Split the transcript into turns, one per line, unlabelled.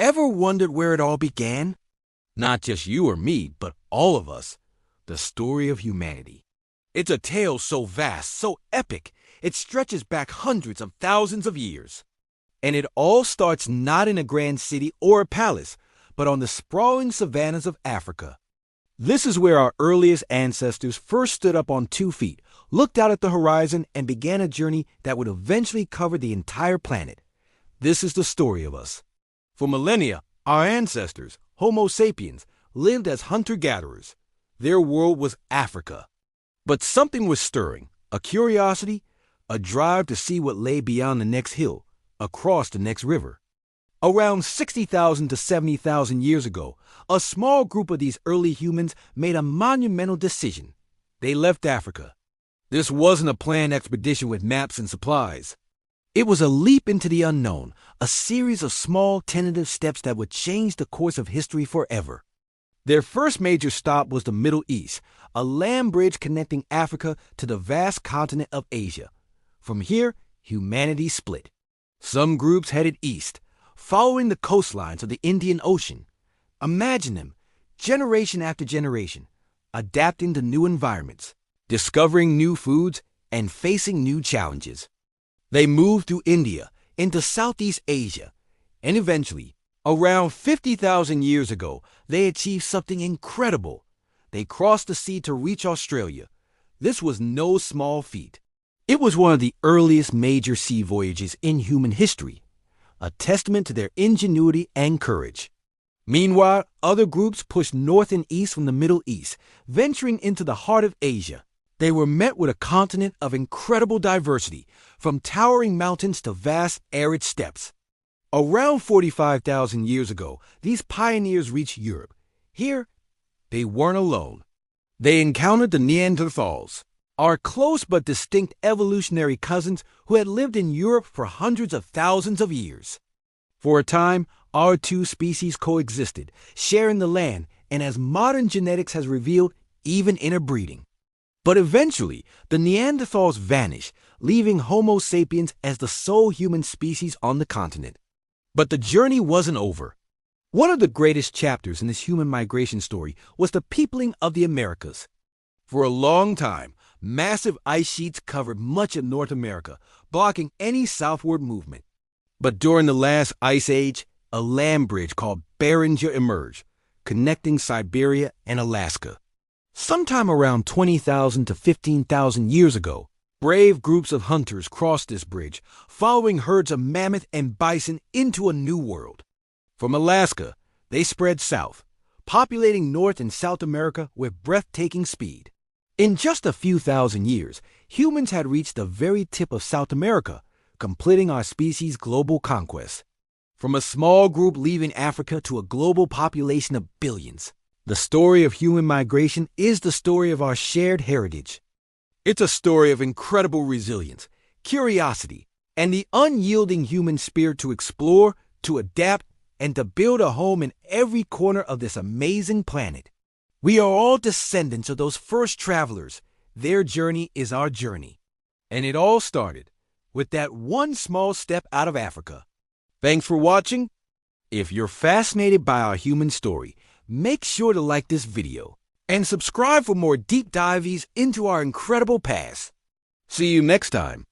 Ever wondered where it all began? Not just you or me, but all of us. The story of humanity. It's a tale so vast, so epic, it stretches back hundreds of thousands of years. And it all starts not in a grand city or a palace, but on the sprawling savannas of Africa. This is where our earliest ancestors first stood up on 2 feet, looked out at the horizon, and began a journey that would eventually cover the entire planet. This is the story of us. For millennia, our ancestors, Homo sapiens, lived as hunter-gatherers. Their world was Africa. But something was stirring, a curiosity, a drive to see what lay beyond the next hill, across the next river. Around 60,000 to 70,000 years ago, a small group of these early humans made a monumental decision. They left Africa. This wasn't a planned expedition with maps and supplies. It was a leap into the unknown, a series of small, tentative steps that would change the course of history forever. Their first major stop was the Middle East, a land bridge connecting Africa to the vast continent of Asia. From here, humanity split. Some groups headed east, following the coastlines of the Indian Ocean. Imagine them, generation after generation, adapting to new environments, discovering new foods, and facing new challenges. They moved through India, into Southeast Asia, and eventually, around 50,000 years ago, they achieved something incredible. They crossed the sea to reach Australia. This was no small feat. It was one of the earliest major sea voyages in human history, a testament to their ingenuity and courage. Meanwhile, other groups pushed north and east from the Middle East, venturing into the heart of Asia. They were met with a continent of incredible diversity, from towering mountains to vast arid steppes. Around 45,000 years ago, these pioneers reached Europe. Here, they weren't alone. They encountered the Neanderthals, our close but distinct evolutionary cousins who had lived in Europe for hundreds of thousands of years. For a time, our 2 species coexisted, sharing the land, and as modern genetics has revealed, even interbreeding. But eventually, the Neanderthals vanished, leaving Homo sapiens as the sole human species on the continent. But the journey wasn't over. One of the greatest chapters in this human migration story was the peopling of the Americas. For a long time, massive ice sheets covered much of North America, blocking any southward movement. But during the last ice age, a land bridge called Beringer emerged, connecting Siberia and Alaska. Sometime around 20,000 to 15,000 years ago, brave groups of hunters crossed this bridge, following herds of mammoth and bison into a new world. From Alaska, they spread south, populating North and South America with breathtaking speed. In just a few thousand years, humans had reached the very tip of South America, completing our species' global conquest. From a small group leaving Africa to a global population of billions, the story of human migration is the story of our shared heritage. It's a story of incredible resilience, curiosity, and the unyielding human spirit to explore, to adapt, and to build a home in every corner of this amazing planet. We are all descendants of those first travelers. Their journey is our journey. And it all started with that one small step out of Africa. Thanks for watching. If you're fascinated by our human story, make sure to like this video and subscribe for more deep dives into our incredible past. See you next time.